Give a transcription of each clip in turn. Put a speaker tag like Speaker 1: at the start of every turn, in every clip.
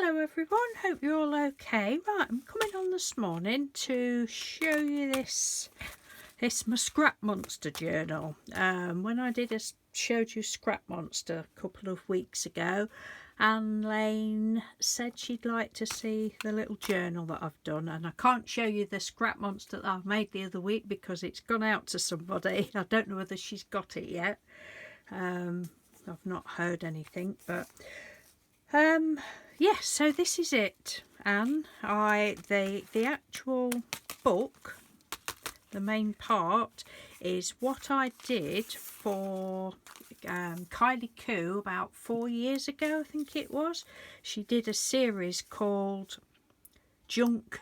Speaker 1: Hello everyone, hope you're all okay. Right, I'm coming on this morning to show you this my Scrap Monster journal. When I showed you Scrap Monster a couple of weeks ago, Anne Lane said she'd like to see the little journal that I've done, and I can't show you the Scrap Monster that I made the other week because it's gone out to somebody. I don't know whether she's got it yet. I've not heard anything, but yes, so this is it, Anne. The actual book, the main part, is what I did for Kylie Koo about 4 years ago, I think it was. She did a series called Junk,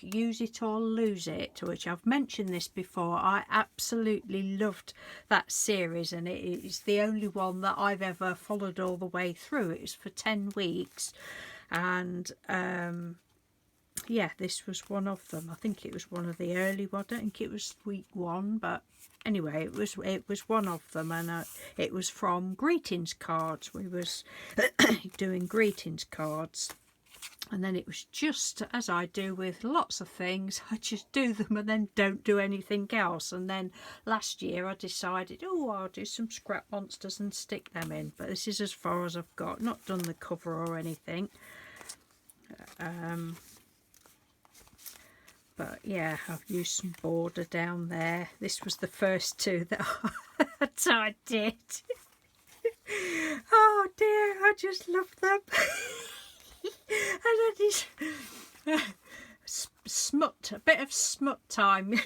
Speaker 1: Use It or Lose It, which I've mentioned this before. I absolutely loved that series, and it is the only one that I've ever followed all the way through. It was for 10 weeks, and yeah, this was one of them. I think it was one of the early ones. I don't think it was week 1, but anyway, it was one of them, and it was from greetings cards. We was doing greetings cards. And then it was just as I do with lots of things, I just do them and then don't do anything else. And then last year I decided, oh, I'll do some Scrap Monsters and stick them in. But this is as far as I've got, not done the cover or anything. But yeah, I've used some border down there. This was the first two that I did. Oh dear, I just love them. And then smut, a bit of smut time.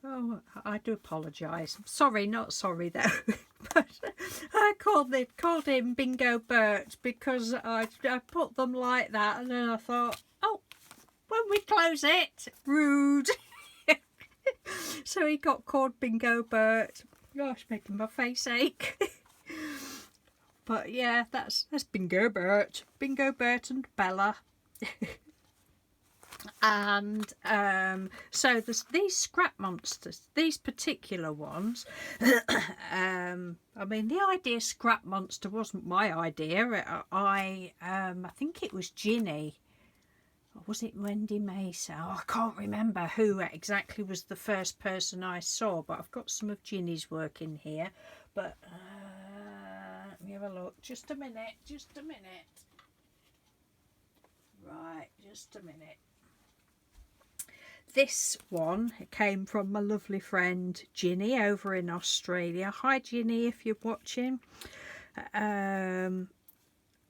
Speaker 1: Oh, I do apologise. Sorry, not sorry though. But I called him Bingo Bert because I put them like that, and then I thought, oh, when we close it, rude. So he got called Bingo Bert. Gosh, making my face ache. But yeah, that's Bingo Bert and Bella. And so there's these Scrap Monsters, these particular ones. I mean, the idea Scrap Monster wasn't my idea. I think it was Ginny, or was it Wendy Mason? Oh, I can't remember who exactly was the first person I saw, but I've got some of Ginny's work in here. But let me have a look. Just a minute. Right, just a minute. This one came from my lovely friend Ginny over in Australia. Hi Ginny, if you're watching. Yeah,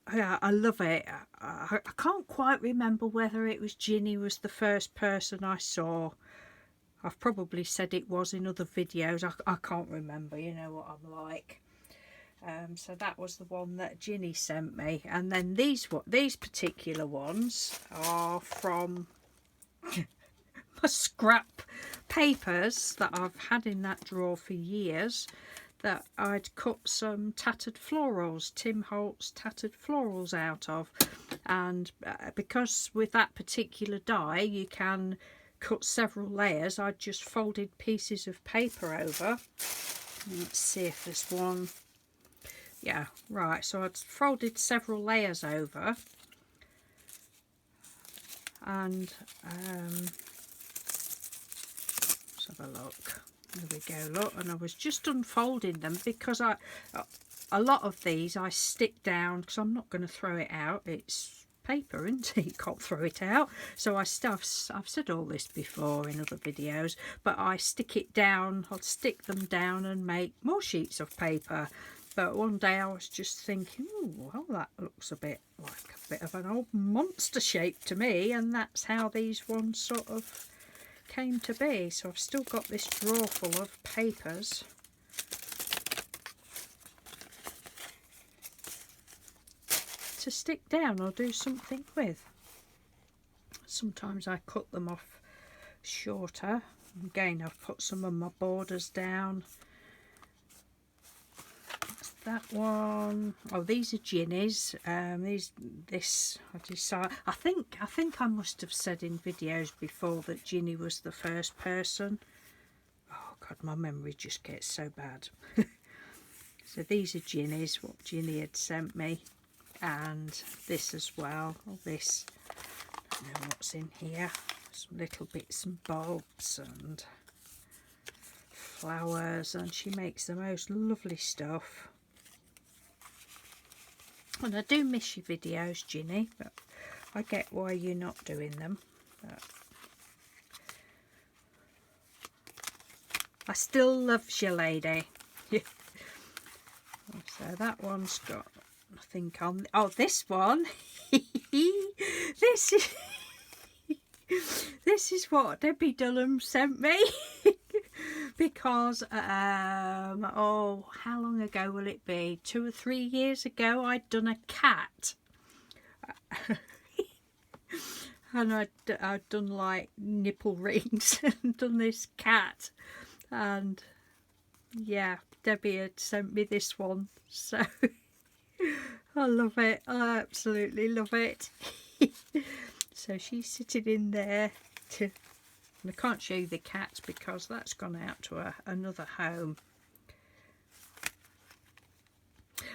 Speaker 1: I love it. I can't quite remember whether it was Ginny was the first person I saw. I've probably said it was in other videos. I can't remember, you know what I'm like. So that was the one that Ginny sent me, and then these particular ones are from my scrap papers that I've had in that drawer for years, that I'd cut some tattered florals, Tim Holtz tattered florals out of. And because with that particular die you can cut several layers, I just folded pieces of paper over. Let's see if there's one. Yeah, right, so I'd folded several layers over, and let's have a look. There we go, look, and I was just unfolding them because a lot of these I stick down because I'm not going to throw it out. It's paper, isn't it? You can't throw it out. So I've said all this before in other videos, but I stick it down. I'll stick them down and make more sheets of paper. But one day I was just thinking, oh, well, that looks a bit like a bit of an old monster shape to me, and that's how these ones sort of came to be. So I've still got this drawer full of papers. To stick down or do something with. Sometimes I cut them off shorter. Again, I've put some of my borders down. That one, oh, these are Ginny's. I think I must have said in videos before that Ginny was the first person. Oh God, my memory just gets so bad. So these are Ginny's, what Ginny had sent me, and this as well. This, I don't know what's in here. Some little bits and bobs and flowers, and she makes the most lovely stuff. And I do miss your videos, Ginny, but I get why you're not doing them. But I still love you, lady. So that one's got nothing on. Oh, this one. This is what Debbie Dunham sent me. Because oh, how long ago will it be? 2 or 3 years ago, I'd done a cat. And I'd done like nipple rings and done this cat, and yeah, Debbie had sent me this one, so I love it. I absolutely love it. So she's sitting in there and I can't show you the cat because that's gone out to another home.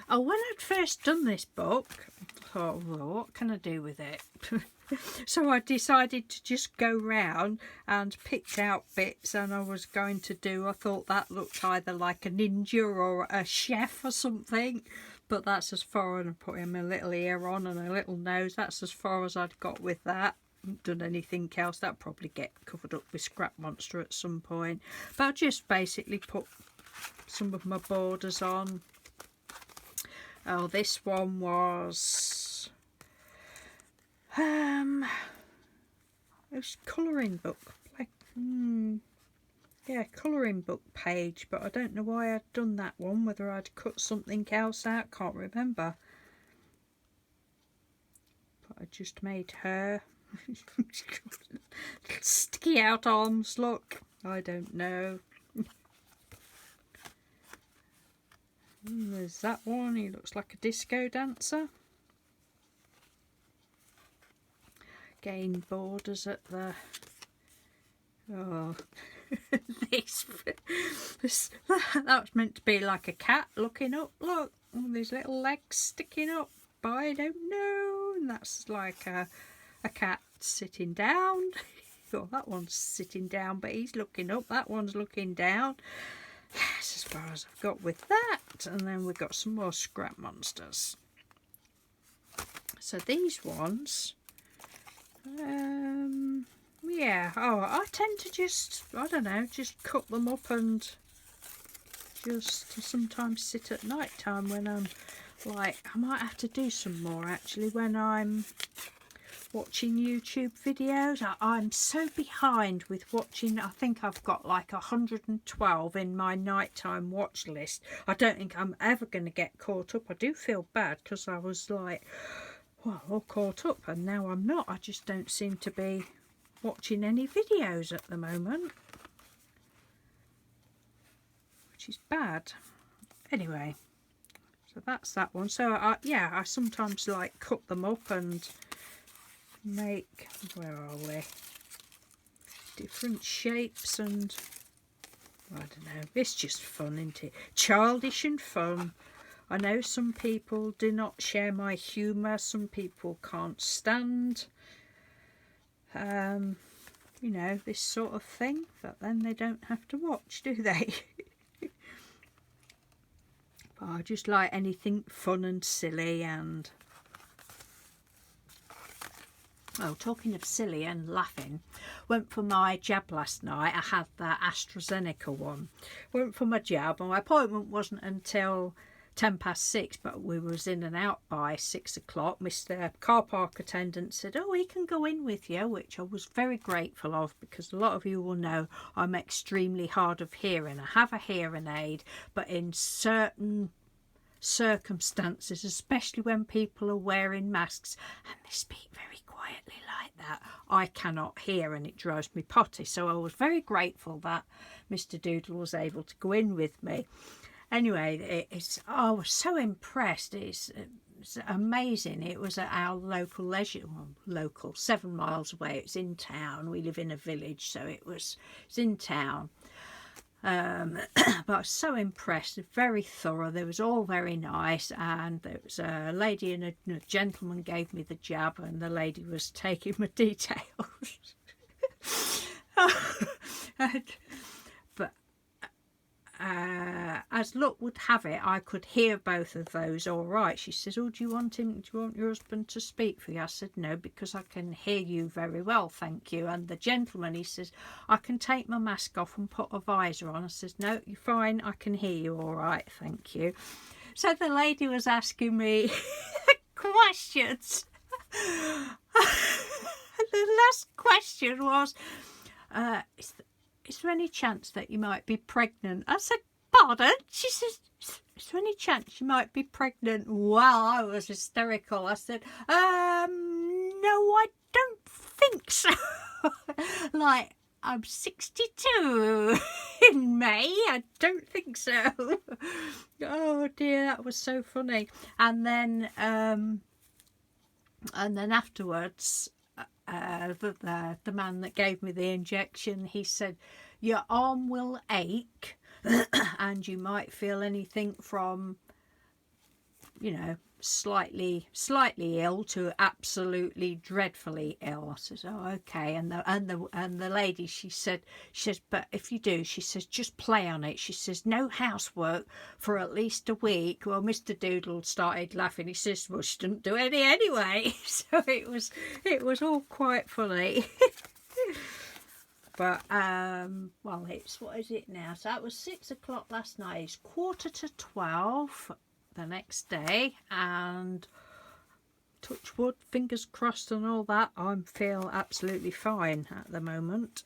Speaker 1: Oh, when I'd first done this book, I thought, well, what can I do with it? So I decided to just go round and picked out bits, and I was going to do, I thought that looked either like a ninja or a chef or something, but that's as far, and I put him a little ear on and a little nose. That's as far as I'd got with that. I haven't done anything else. That'll probably get covered up with Scrap Monster at some point, but I just basically put some of my borders on. Oh, this one was it was colouring book, like yeah, colouring book page, but I don't know why I'd done that one, whether I'd cut something else out, can't remember. But I just made her. Sticky out arms, look. I don't know. There's that one, he looks like a disco dancer. Again, borders at the... Oh, this that was meant to be like a cat looking up, look, all these little legs sticking up, but I don't know. And that's like a cat sitting down. Oh, that one's sitting down, but he's looking up, that one's looking down. That's as far as I've got with that. And then we've got some more Scrap Monsters. So these ones, yeah, oh, I tend to just, I don't know, just cut them up and just sometimes sit at night time when I'm like, I might have to do some more actually when I'm watching YouTube videos. I'm so behind with watching. I think I've got like 112 in my nighttime watch list. I don't think I'm ever going to get caught up. I do feel bad because I was like, well, all caught up, and now I'm not. I just don't seem to be watching any videos at the moment, which is bad. Anyway, so that's that one. So yeah, I sometimes like cut them up and make, where are we, different shapes, and I don't know, it's just fun, isn't it? Childish and fun. I know some people do not share my humour, some people can't stand you know, this sort of thing, but then they don't have to watch, do they? But I just like anything fun and silly. And oh, talking of silly and laughing, went for my jab last night. I had the AstraZeneca one. Went for my jab, and my appointment wasn't until 6:10, but we was in and out by 6 o'clock. Mr. car park attendant said, oh, he can go in with you, which I was very grateful of, because a lot of you will know I'm extremely hard of hearing. I have a hearing aid, but in certain circumstances, especially when people are wearing masks and they speak very quietly like that, I cannot hear, and it drives me potty. So I was very grateful that Mr. Doodle was able to go in with me. Anyway, I was so impressed. It's amazing. It was at our local leisure, well, local, 7 miles away. It's in town. We live in a village, so it's in town. But I was so impressed, very thorough. They was all very nice, and there was a lady and a gentleman gave me the jab, and the lady was taking my details. But as luck would have it, I could hear both of those all right. She says, "Oh, do you want your husband to speak for you?" I said, "No, because I can hear you very well, thank you." And the gentleman, he says, "I can take my mask off and put a visor on." I says, "No, you're fine, I can hear you all right, thank you." So the lady was asking me questions. The last question was, is there any chance that you might be pregnant? I said, "Pardon?" She says, "Is there any chance you might be pregnant?" Well, I was hysterical. I said, "No, I don't think so." Like, I'm 62 in May. I don't think so. Oh dear, that was so funny. And then afterwards, the man that gave me the injection, he said, "Your arm will ache and you might feel anything from, you know, slightly ill to absolutely dreadfully ill." I says, "Oh, okay." And the lady, she says, "But if you do," she says, "just play on it." She says, "No housework for at least a week." Well, Mr. Doodle started laughing. He says, "Well, she didn't do any anyway." So it was all quite funny. But well, it's, what is it now? So that was 6 o'clock last night. It's 11:45 the next day, and touch wood, fingers crossed and all that, I feel absolutely fine at the moment.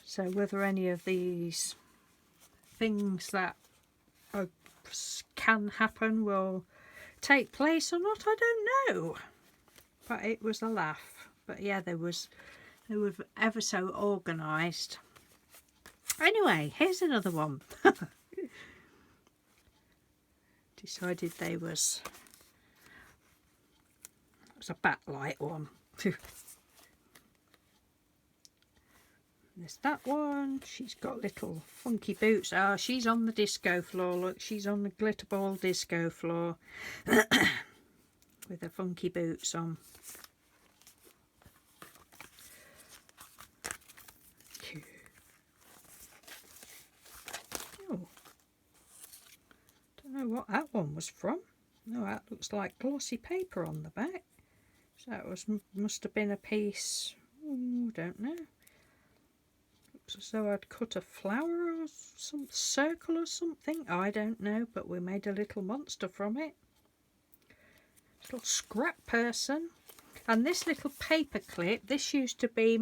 Speaker 1: So whether any of these things that can happen will take place or not, I don't know. But it was a laugh. But yeah, they were ever so organised. Anyway, here's another one. Decided it was a backlight one. There's that one. She's got little funky boots. Oh, she's on the disco floor. Look, she's on the glitter ball disco floor with her funky boots on. Oh, don't know what that one was from. No, that looks like glossy paper on the back. So that must have been a piece. Ooh, don't know. Looks as though I'd cut a flower or some circle or something. I don't know, but we made a little monster from it. Little scrap person. And this little paper clip, this used to be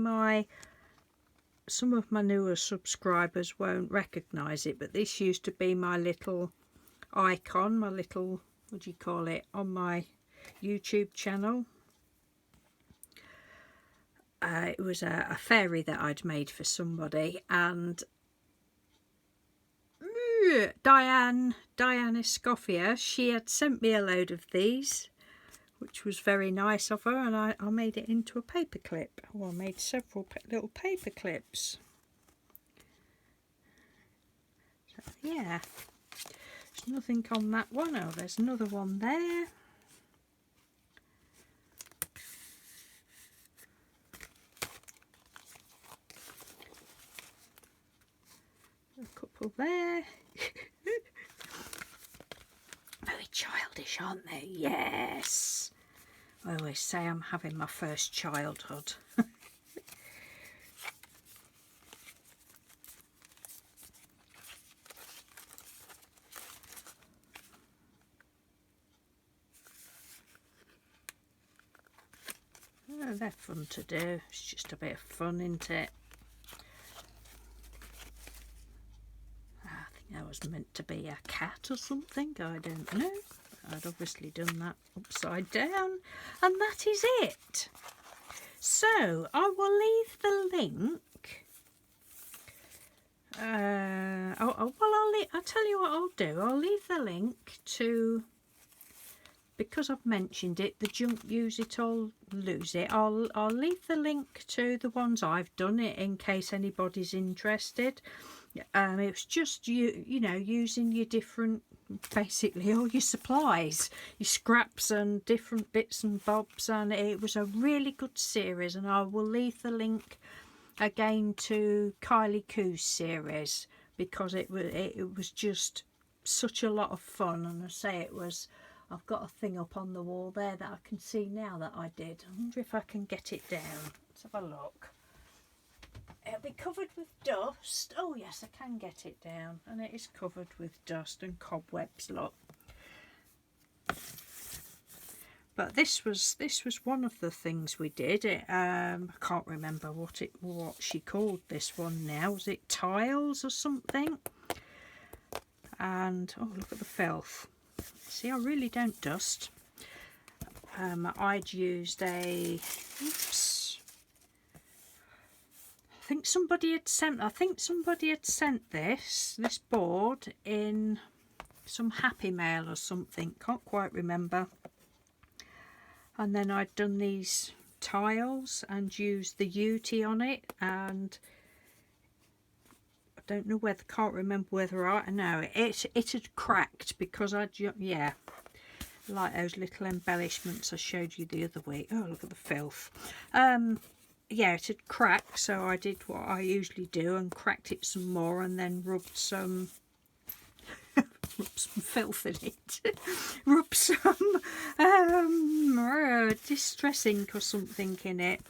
Speaker 1: some of my newer subscribers won't recognise it, but this used to be my little icon, my little, what do you call it, on my YouTube channel. It was a fairy that I'd made for somebody, and Diane Escoffier, she had sent me a load of these, which was very nice of her, and I made it into a paper clip. Well, I made several little paper clips. So, yeah, there's nothing on that one. Oh, there's another one there. A couple there. Very childish, aren't they? Yes. I always say I'm having my first childhood. Oh, they're fun to do. It's just a bit of fun, isn't it? I think that was meant to be a cat or something. I don't know. I'd obviously done that upside down. And that is it. So I will leave the link. I'll tell you what I'll do. I'll leave the link to because I've mentioned it, the junk use it or lose it, I'll leave the link to the ones I've done it in case anybody's interested. It's just you know, using your different, basically all your supplies, your scraps and different bits and bobs, and it was a really good series, and I will leave the link again to Kylie Coo's series because it was just such a lot of fun. And I say it was, I've got a thing up on the wall there that I can see now that I did. I wonder if I can get it down. Let's have a look. It'll be covered with dust. Oh yes, I can get it down, and it is covered with dust and cobwebs, look. But this was one of the things we did. I can't remember what she called this one now. Was it tiles or something? And oh, look at the filth. See, I really don't dust. I'd used a, oops, I think somebody had sent this board in some Happy Mail or something, can't quite remember. And then I'd done these tiles and used the UT on it, and I don't know whether, can't remember whether I know it had cracked because yeah, like those little embellishments I showed you the other week. Oh, look at the filth. Yeah, it had cracked, so I did what I usually do and cracked it some more, and then rubbed some filth in it. Rubbed some distress ink or something in it,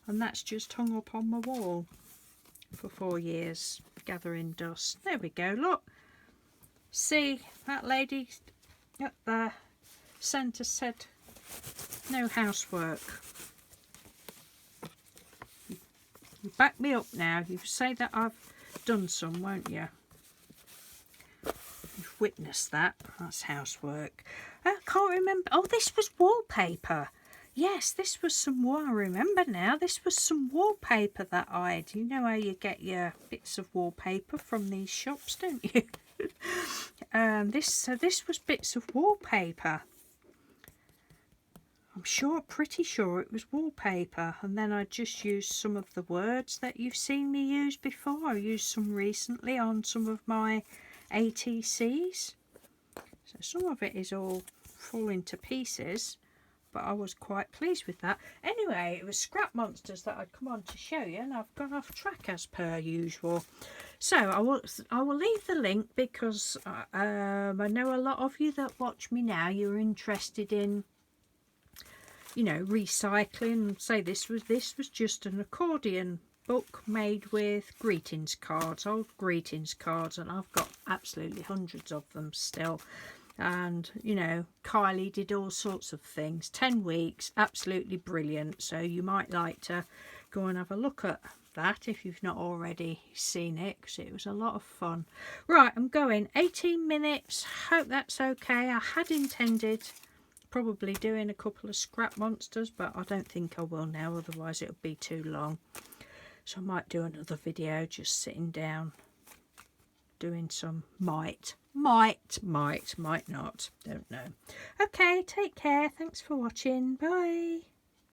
Speaker 1: and that's just hung up on my wall for 4 years, gathering dust. There we go, look. See, that lady at the centre said no housework. You back me up now. You say that I've done some, won't you? You've witnessed that. That's housework. I can't remember. Oh, this was wallpaper. Yes, this was some I remember now. This was some wallpaper that I'd. You know how you get your bits of wallpaper from these shops, don't you? This was bits of wallpaper. I'm pretty sure it was wallpaper, and then I just used some of the words that you've seen me use before. I used some recently on some of my ATCs. So some of it is all falling to pieces, but I was quite pleased with that. Anyway, it was Scrap Monsters that I'd come on to show you, and I've gone off track as per usual. So I will leave the link because I know a lot of you that watch me now, you're interested in, you know, recycling. Say this was just an accordion book made with greetings cards, old greetings cards, and I've got absolutely hundreds of them still. And you know, Kylie did all sorts of things. 10 weeks, absolutely brilliant. So you might like to go and have a look at that if you've not already seen it, because it was a lot of fun. Right, I'm going 18 minutes. Hope that's okay. I had intended probably doing a couple of Scrap Monsters, but I don't think I will now, otherwise it'll be too long. So I might do another video just sitting down doing some might not, don't know. Okay, take care, thanks for watching, bye.